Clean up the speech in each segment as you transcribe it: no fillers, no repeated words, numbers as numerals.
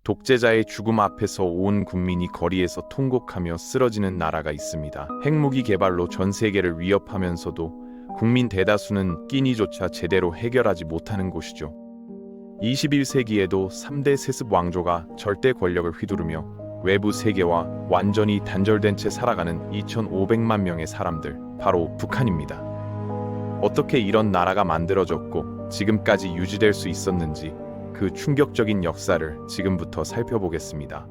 독재자의 죽음 앞에서 온 국민이 거리에서 통곡하며 쓰러지는 나라가 있습니다. 핵무기 개발로 전 세계를 위협하면서도 국민 대다수는 끼니조차 제대로 해결하지 못하는 곳이죠. 21세기에도 3대 세습 왕조가 절대 권력을 휘두르며 외부 세계와 완전히 단절된 채 살아가는 2,500만 명의 사람들, 바로 북한입니다. 어떻게 이런 나라가 만들어졌고 지금까지 유지될 수 있었는지 그 충격적인 역사를 지금부터 살펴보겠습니다.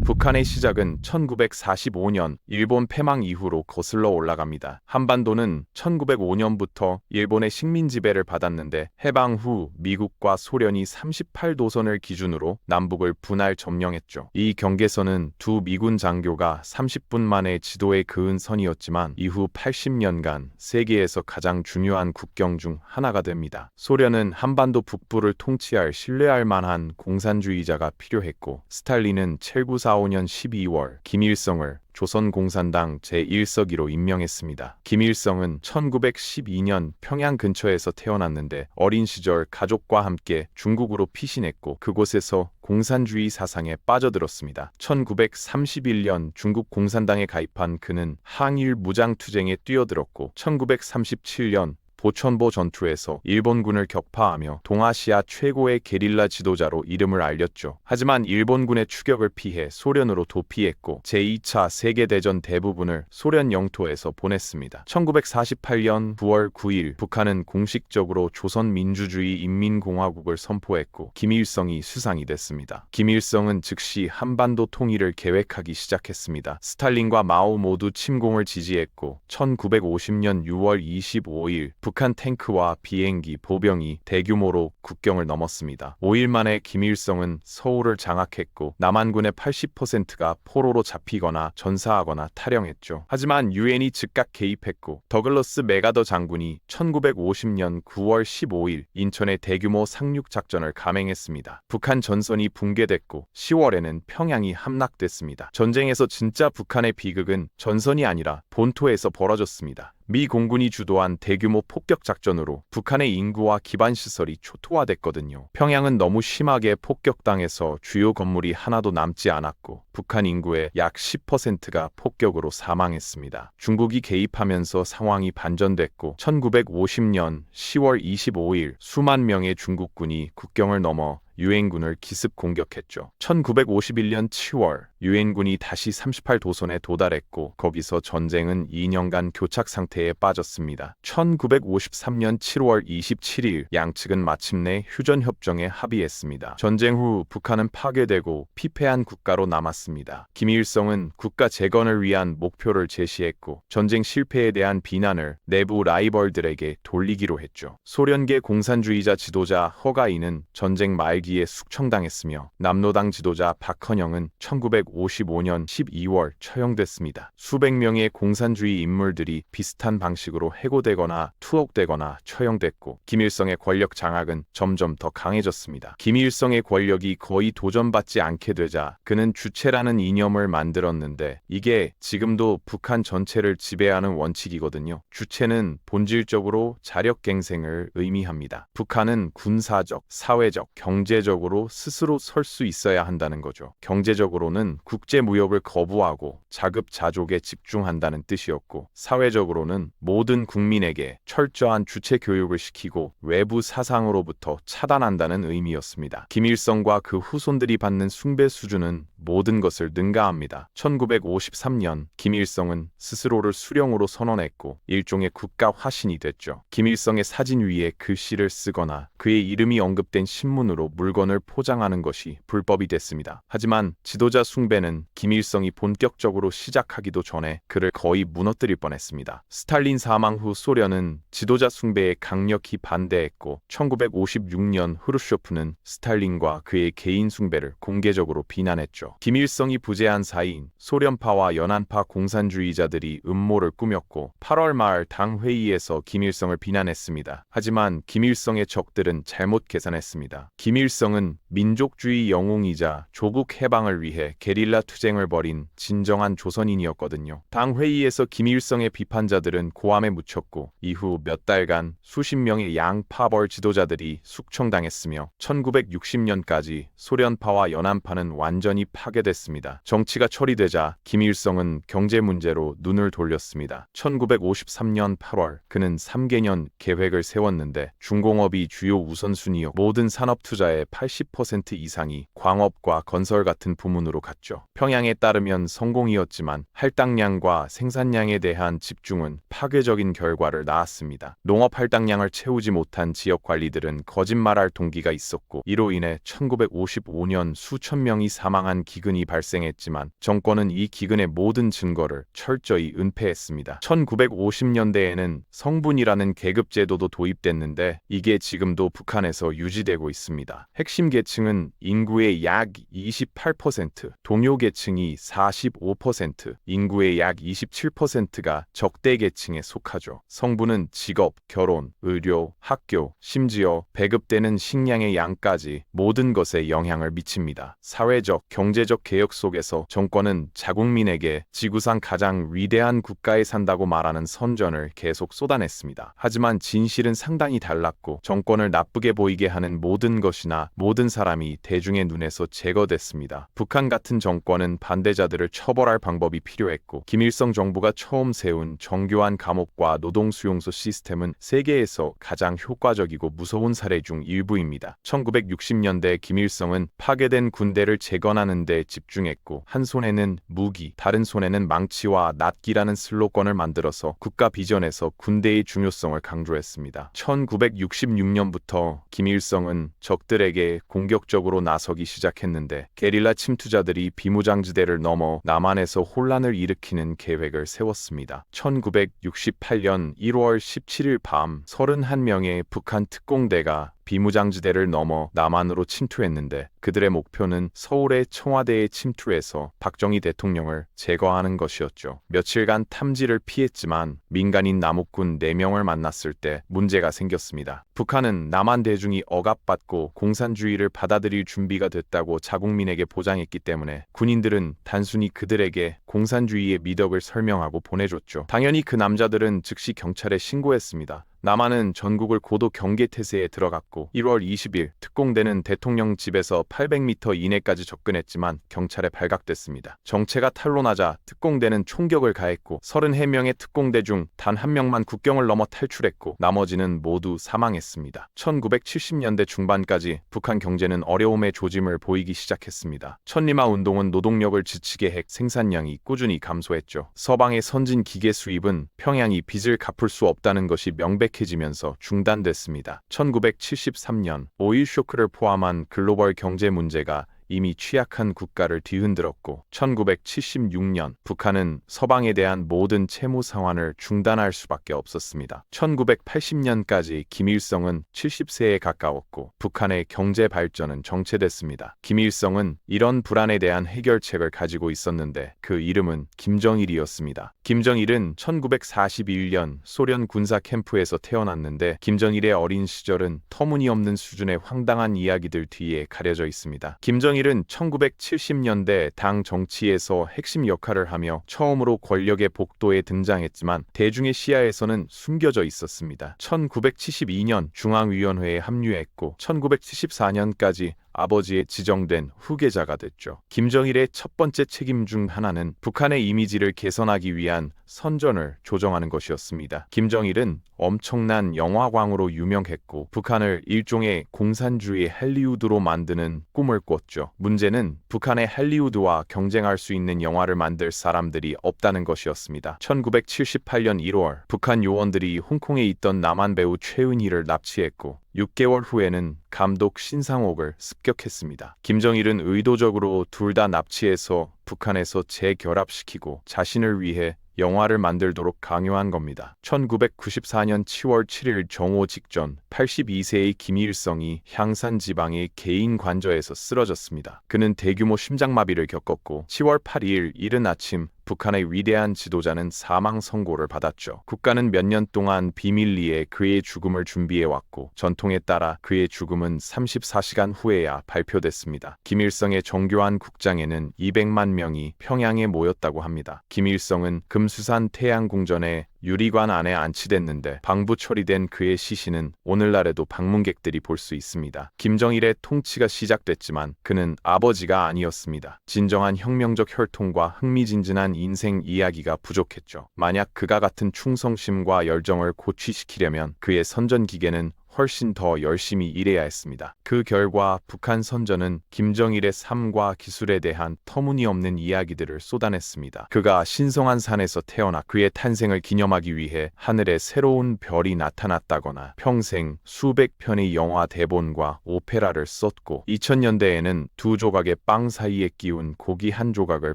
북한의 시작은 1945년 일본 패망 이후로 거슬러 올라갑니다. 한반도는 1905년부터 일본의 식민 지배를 받았는데 해방 후 미국과 소련이 38도선을 기준으로 남북을 분할 점령했죠. 이 경계선은 두 미군 장교가 30분 만에 지도에 그은 선이었지만 이후 80년간 세계에서 가장 중요한 국경 중 하나가 됩니다. 소련은 한반도 북부를 통치할 신뢰할 만한 공산주의자가 필요했고 스탈린은 1945년 12월 김일성을 조선공산당 제1서기로 임명했습니다. 김일성은 1912년 평양 근처에서 태어났는데 어린 시절 가족과 함께 중국으로 피신했고 그곳에서 공산주의 사상에 빠져들었습니다. 1931년 중국 공산당에 가입한 그는 항일 무장투쟁에 뛰어들었고 1937년 보천보 전투에서 일본군을 격파하며 동아시아 최고의 게릴라 지도자로 이름을 알렸죠. 하지만 일본군의 추격을 피해 소련으로 도피했고 제2차 세계대전 대부분을 소련 영토에서 보냈습니다. 1948년 9월 9일 북한은 공식적으로 조선민주주의 인민공화국을 선포했고 김일성이 수상이 됐습니다. 김일성은 즉시 한반도 통일을 계획하기 시작했습니다. 스탈린과 마오 모두 침공을 지지했고 1950년 6월 25일 북한 탱크와 비행기, 보병이 대규모로 국경을 넘었습니다. 5일 만에 김일성은 서울을 장악했고 남한군의 80%가 포로로 잡히거나 전사하거나 탈영했죠. 하지만 유엔이 즉각 개입했고 더글러스 맥아더 장군이 1950년 9월 15일 인천에 대규모 상륙작전을 감행했습니다. 북한 전선이 붕괴됐고 10월에는 평양이 함락됐습니다. 전쟁에서 진짜 북한의 비극은 전선이 아니라 본토에서 벌어졌습니다. 미 공군이 주도한 대규모 폭격 작전으로 북한의 인구와 기반시설이 초토화됐거든요. 평양은 너무 심하게 폭격당해서 주요 건물이 하나도 남지 않았고 북한 인구의 약 10%가 폭격으로 사망했습니다. 중국이 개입하면서 상황이 반전됐고 1950년 10월 25일 수만 명의 중국군이 국경을 넘어 유엔군을 기습 공격했죠. 1951년 7월 유엔군이 다시 38도선에 도달했고 거기서 전쟁은 2년간 교착 상태에 빠졌습니다. 1953년 7월 27일 양측은 마침내 휴전협정에 합의했습니다. 전쟁 후 북한은 파괴되고 피폐한 국가로 남았습니다. 김일성은 국가 재건을 위한 목표를 제시했고 전쟁 실패에 대한 비난을 내부 라이벌들에게 돌리기로 했죠. 소련계 공산주의자 지도자 허가이는 전쟁 말기에 숙청당했으며 남로당 지도자 박헌영은 1955년 12월 처형됐습니다. 수백 명의 공산주의 인물들이 비슷한 방식으로 해고되거나 투옥되거나 처형됐고 김일성의 권력 장악은 점점 더 강해졌습니다. 김일성의 권력이 거의 도전받지 않게 되자 그는 주체라는 이념을 만들었는데 이게 지금도 북한 전체를 지배하는 원칙이거든요. 주체는 본질적으로 자력갱생을 의미합니다. 북한은 군사적, 사회적, 경제적으로 스스로 설 수 있어야 한다는 거죠. 경제적으로는 국제무역을 거부하고 자급자족에 집중한다는 뜻이었고 사회적으로는 모든 국민에게 철저한 주체 교육을 시키고 외부 사상으로부터 차단한다는 의미였습니다. 김일성과 그 후손들이 받는 숭배 수준은 모든 것을 능가합니다. 1953년 김일성은 스스로를 수령으로 선언했고 일종의 국가 화신이 됐죠. 김일성의 사진 위에 글씨를 쓰거나 그의 이름이 언급된 신문으로 물건을 포장하는 것이 불법이 됐습니다. 하지만 지도자 숭배는 김일성이 본격적으로 시작하기도 전에 그를 거의 무너뜨릴 뻔했습니다. 스탈린 사망 후 소련은 지도자 숭배에 강력히 반대했고 1956년 후르쇼프는 스탈린과 그의 개인 숭배를 공개적으로 비난했죠. 김일성이 부재한 사이인 소련파와 연안파 공산주의자들이 음모를 꾸몄고 8월 말 당 회의에서 김일성을 비난했습니다. 하지만 김일성의 적들은 잘못 계산했습니다. 김일성 김일성은 민족주의 영웅이자 조국 해방을 위해 게릴라 투쟁을 벌인 진정한 조선인이었거든요. 당 회의에서 김일성의 비판자들은 고함에 묻혔고 이후 몇 달간 수십 명의 양파벌 지도자들이 숙청당했으며 1960년까지 소련파와 연안파는 완전히 파괴됐습니다. 정치가 처리되자 김일성은 경제 문제로 눈을 돌렸습니다. 1953년 8월 그는 3개년 계획을 세웠는데 중공업이 주요 우선순위요. 모든 산업 투자의 80% 이상이 광업과 건설 같은 부문으로 갔죠. 평양에 따르면 성공이었지만 할당량과 생산량에 대한 집중은 파괴적인 결과를 낳았습니다. 농업 할당량을 채우지 못한 지역 관리들은 거짓말할 동기가 있었고 이로 인해 1955년 수천 명이 사망한 기근이 발생했지만 정권은 이 기근의 모든 증거를 철저히 은폐했습니다. 1950년대에는 성분이라는 계급제도도 도입됐는데 이게 지금도 북한에서 유지되고 있습니다. 핵심 계층은 인구의 약 28%, 동요 계층이 45%, 인구의 약 27%가 적대 계층에 속하죠. 성분은 직업, 결혼, 의료, 학교, 심지어 배급되는 식량의 양까지 모든 것에 영향을 미칩니다. 사회적, 경제적 개혁 속에서 정권은 자국민에게 지구상 가장 위대한 국가에 산다고 말하는 선전을 계속 쏟아냈습니다. 하지만 진실은 상당히 달랐고 정권을 나쁘게 보이게 하는 모든 것이나 모든 사람이 대중의 눈에서 제거됐습니다. 북한 같은 정권은 반대자들을 처벌할 방법이 필요했고 김일성 정부가 처음 세운 정교한 감옥과 노동수용소 시스템은 세계에서 가장 효과적이고 무서운 사례 중 일부입니다. 1960년대 김일성은 파괴된 군대를 재건하는 데 집중했고 한 손에는 무기, 다른 손에는 망치와 낫기라는 슬로건을 만들어서 국가 비전에서 군대의 중요성을 강조했습니다. 1966년부터 김일성은 적들에게 공격적으로 나서기 시작했는데 게릴라 침투자들이 비무장지대를 넘어 남한에서 혼란을 일으키는 계획을 세웠습니다. 1968년 1월 17일 밤 31명의 북한 특공대가 비무장지대를 넘어 남한으로 침투했는데 그들의 목표는 서울의 청와대에 침투해서 박정희 대통령을 제거하는 것이었죠. 며칠간 탐지를 피했지만 민간인 남욱군 4명을 만났을 때 문제가 생겼습니다. 북한은 남한 대중이 억압받고 공산주의를 받아들일 준비가 됐다고 자국민에게 보장했기 때문에 군인들은 단순히 그들에게 공산주의의 미덕을 설명하고 보내줬죠. 당연히 그 남자들은 즉시 경찰에 신고했습니다. 남한은 전국을 고도 경계태세에 들어갔고 1월 20일 특공대는 대통령 집에서 800m 이내까지 접근했지만 경찰에 발각됐습니다. 정체가 탄로나자 특공대는 총격을 가했고 31명의 특공대 중 단 한 명만 국경을 넘어 탈출했고 나머지는 모두 사망했습니다. 1970년대 중반까지 북한 경제는 어려움의 조짐을 보이기 시작했습니다. 천리마 운동은 노동력을 지치게 해 생산량이 꾸준히 감소했죠. 서방의 선진 기계 수입은 평양이 빚을 갚을 수 없다는 것이 명백해지면서 중단됐습니다. 1973년 오일 쇼크를 포함한 글로벌 경제 문제가 이미 취약한 국가를 뒤흔들었고 1976년 북한은 서방에 대한 모든 채무 상환을 중단할 수밖에 없었습니다. 1980년까지 김일성은 70세에 가까웠고 북한의 경제 발전은 정체됐습니다. 김일성은 이런 불안에 대한 해결책을 가지고 있었는데 그 이름은 김정일이었습니다. 김정일은 1941년 소련 군사 캠프에서 태어났는데 김정일의 어린 시절은 터무니없는 수준의 황당한 이야기들 뒤에 가려져 있습니다. 김정일은 1970년대 당 정치에서 핵심 역할을 하며 처음으로 권력의 복도에 등장했지만 대중의 시야에서는 숨겨져 있었습니다. 1972년 중앙위원회에 합류했고 1974년까지 아버지의 지정된 후계자가 됐죠. 김정일의 첫 번째 책임 중 하나는 북한의 이미지를 개선하기 위한 선전을 조정하는 것이었습니다. 김정일은 엄청난 영화광으로 유명했고 북한을 일종의 공산주의 할리우드로 만드는 꿈을 꿨죠. 문제는 북한의 할리우드와 경쟁할 수 있는 영화를 만들 사람들이 없다는 것이었습니다. 1978년 1월 북한 요원들이 홍콩에 있던 남한 배우 최은희를 납치했고 6개월 후에는 감독 신상옥을 습격했습니다. 김정일은 의도적으로 둘 다 납치해서 북한에서 재결합시키고 자신을 위해 영화를 만들도록 강요한 겁니다. 1994년 7월 7일 정오 직전 82세의 김일성이 향산 지방의 개인 관저에서 쓰러졌습니다. 그는 대규모 심장마비를 겪었고 10월 8일 이른 아침 북한의 위대한 지도자는 사망 선고를 받았죠. 국가는 몇 년 동안 비밀리에 그의 죽음을 준비해왔고 전통에 따라 그의 죽음은 34시간 후에야 발표됐습니다. 김일성의 정교한 국장에는 200만 명이 평양에 모였다고 합니다. 김일성은 금수산 태양궁전에 유리관 안에 안치됐는데 방부 처리된 그의 시신은 오늘날에도 방문객들이 볼 수 있습니다. 김정일의 통치가 시작됐지만 그는 아버지가 아니었습니다. 진정한 혁명적 혈통과 흥미진진한 인생 이야기가 부족했죠. 만약 그가 같은 충성심과 열정을 고취시키려면 그의 선전 기계는 훨씬 더 열심히 일해야 했습니다. 그 결과 북한 선전은 김정일의 삶과 기술에 대한 터무니없는 이야기들을 쏟아냈습니다. 그가 신성한 산에서 태어나 그의 탄생을 기념하기 위해 하늘에 새로운 별이 나타났다거나 평생 수백 편의 영화 대본과 오페라를 썼고 2000년대에는 두 조각의 빵 사이에 끼운 고기 한 조각을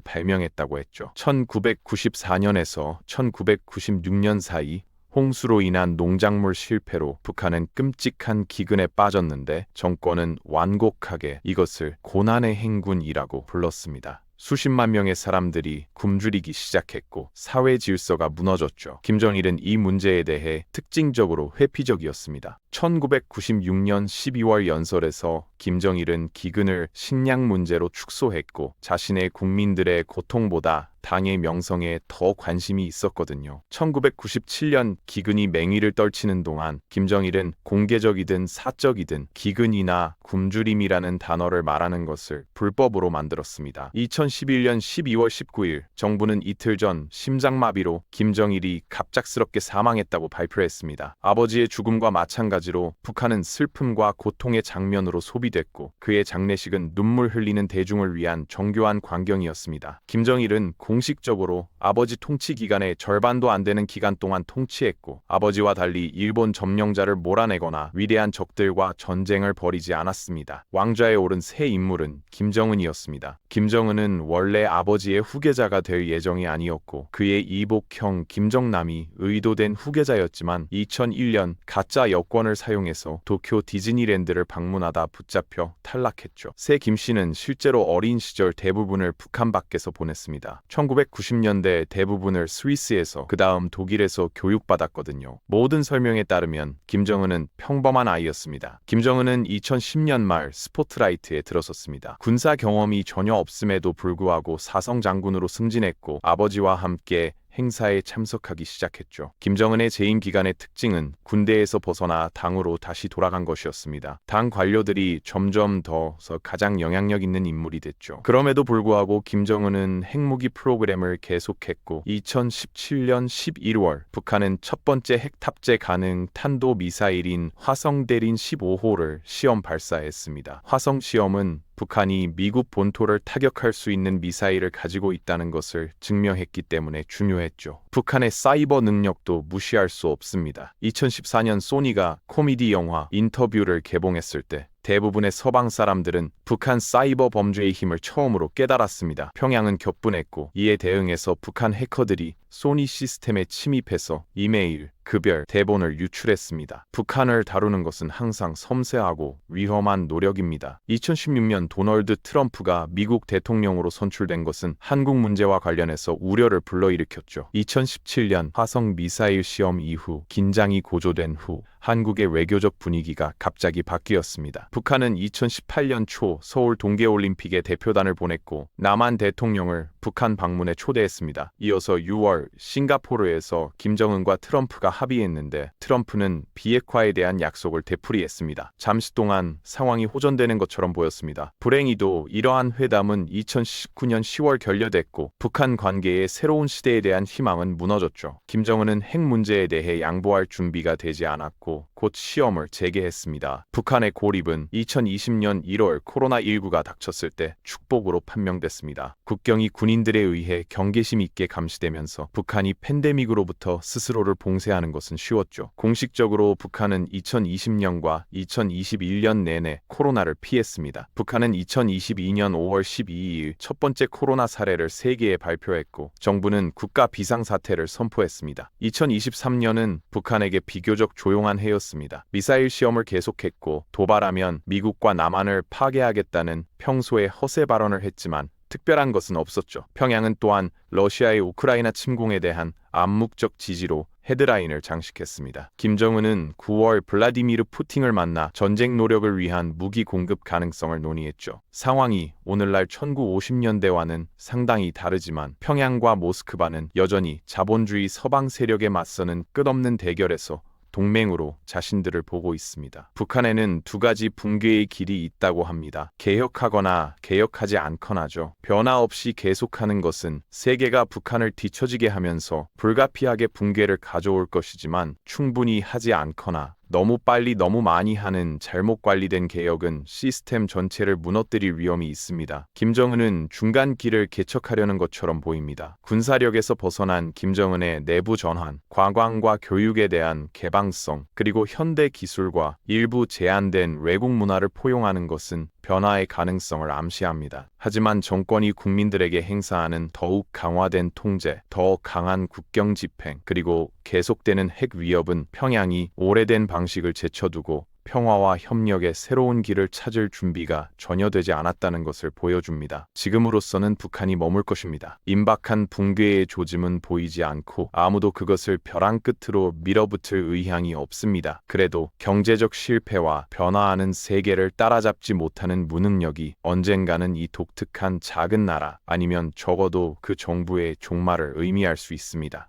발명했다고 했죠. 1994년에서 1996년 사이 홍수로 인한 농작물 실패로 북한은 끔찍한 기근에 빠졌는데 정권은 완곡하게 이것을 고난의 행군이라고 불렀습니다. 수십만 명의 사람들이 굶주리기 시작했고 사회 질서가 무너졌죠. 김정일은 이 문제에 대해 특징적으로 회피적이었습니다. 1996년 12월 연설에서 김정일은 기근을 식량 문제로 축소했고 자신의 국민들의 고통보다 당의 명성에 더 관심이 있었거든요. 1997년 기근이 맹위를 떨치는 동안 김정일은 공개적이든 사적이든 기근이나 굶주림이라는 단어를 말하는 것을 불법으로 만들었습니다. 2011년 12월 19일 정부는 이틀 전 심장마비로 김정일이 갑작스럽게 사망했다고 발표했습니다. 아버지의 죽음과 마찬가지로 북한은 슬픔과 고통의 장면으로 소비됐고 그의 장례식은 눈물 흘리는 대중을 위한 정교한 광경이었습니다. 김정일은 공식적으로 아버지 통치 기간의 절반도 안 되는 기간 동안 통치했고 아버지와 달리 일본 점령자를 몰아내거나 위대한 적들과 전쟁을 벌이지 않았습니다. 왕좌에 오른 새 인물은 김정은이었습니다. 김정은은 원래 아버지의 후계자가 될 예정이 아니었고 그의 이복형 김정남이 의도된 후계자였지만 2001년 가짜 여권을 사용해서 도쿄 디즈니랜드를 방문하다 붙잡혀 탈락했죠. 새 김씨는 실제로 어린 시절 대부분을 북한 밖에서 보냈습니다. 1990년대 대부분을 스위스에서 그 다음 독일에서 교육받았거든요. 모든 설명에 따르면 김정은은 평범한 아이였습니다. 김정은은 2010년 말 스포트라이트에 들어섰습니다. 군사 경험이 전혀 없음에도 불구하고 사성 장군으로 승진했고 아버지와 함께 행사에 참석하기 시작했죠. 김정은의 재임 기간의 특징은 군대에서 벗어나 당으로 다시 돌아간 것이었습니다. 당 관료들이 점점 더 가장 영향력 있는 인물이 됐죠. 그럼에도 불구하고 김정은은 핵무기 프로그램을 계속했고 2017년 11월 북한은 첫 번째 핵 탑재 가능 탄도 미사일인 화성 대린 15호를 시험 발사했습니다. 화성 시험은 북한이 미국 본토를 타격할 수 있는 미사일을 가지고 있다는 것을 증명했기 때문에 중요했죠. 북한의 사이버 능력도 무시할 수 없습니다. 2014년 소니가 코미디 영화 인터뷰를 개봉했을 때 대부분의 서방 사람들은 북한 사이버 범죄의 힘을 처음으로 깨달았습니다. 평양은 격분했고 이에 대응해서 북한 해커들이 소니 시스템에 침입해서 이메일, 급여, 대본을 유출했습니다. 북한을 다루는 것은 항상 섬세하고 위험한 노력입니다. 2016년 도널드 트럼프가 미국 대통령으로 선출된 것은 한국 문제와 관련해서 우려를 불러일으켰죠. 2017년 화성 미사일 시험 이후 긴장이 고조된 후 한국의 외교적 분위기가 갑자기 바뀌었습니다. 북한은 2018년 초 서울 동계올림픽에 대표단을 보냈고 남한 대통령을 북한 방문에 초대했습니다. 이어서 6월 싱가포르에서 김정은과 트럼프가 합의했는데 트럼프는 비핵화에 대한 약속을 되풀이했습니다. 잠시 동안 상황이 호전되는 것처럼 보였습니다. 불행히도 이러한 회담은 2019년 10월 결렬됐고 북한 관계의 새로운 시대에 대한 희망은 무너졌죠. 김정은은 핵 문제에 대해 양보할 준비가 되지 않았고 곧 시험을 재개했습니다. 북한의 고립은 2020년 1월 코로나19가 닥쳤을 때 축복으로 판명됐습니다. 국경이 군인들에 의해 경계심 있게 감시되면서 북한이 팬데믹으로부터 스스로를 봉쇄하는 것은 쉬웠죠. 공식적으로 북한은 2020년과 2021년 내내 코로나를 피했습니다. 북한은 2022년 5월 12일 첫 번째 코로나 사례를 세계에 발표했고 정부는 국가 비상사태를 선포했습니다. 2023년은 북한에게 비교적 조용한 해였습니다. 미사일 시험을 계속했고 도발하면 미국과 남한을 파괴하겠다는 평소의 허세 발언을 했지만 특별한 것은 없었죠. 평양은 또한 러시아의 우크라이나 침공에 대한 암묵적 지지로 헤드라인을 장식했습니다. 김정은은 9월 블라디미르 푸틴을 만나 전쟁 노력을 위한 무기 공급 가능성을 논의했죠. 상황이 오늘날 1950년대와는 상당히 다르지만 평양과 모스크바는 여전히 자본주의 서방 세력에 맞서는 끝없는 대결에서 동맹으로 자신들을 보고 있습니다. 북한에는 두 가지 붕괴의 길이 있다고 합니다. 개혁하거나 개혁하지 않거나죠. 변화 없이 계속하는 것은 세계가 북한을 뒤처지게 하면서 불가피하게 붕괴를 가져올 것이지만 충분히 하지 않거나 너무 빨리 너무 많이 하는 잘못 관리된 개혁은 시스템 전체를 무너뜨릴 위험이 있습니다. 김정은은 중간 길을 개척하려는 것처럼 보입니다. 군사력에서 벗어난 김정은의 내부 전환, 관광과 교육에 대한 개방성, 그리고 현대 기술과 일부 제한된 외국 문화를 포용하는 것은 변화의 가능성을 암시합니다. 하지만 정권이 국민들에게 행사하는 더욱 강화된 통제, 더 강한 국경 집행, 그리고 계속되는 핵 위협은 평양이 오래된 방식을 제쳐두고 평화와 협력의 새로운 길을 찾을 준비가 전혀 되지 않았다는 것을 보여줍니다. 지금으로서는 북한이 머물 것입니다. 임박한 붕괴의 조짐은 보이지 않고 아무도 그것을 벼랑 끝으로 밀어붙을 의향이 없습니다. 그래도 경제적 실패와 변화하는 세계를 따라잡지 못하는 무능력이 언젠가는 이 독특한 작은 나라 아니면 적어도 그 정부의 종말을 의미할 수 있습니다.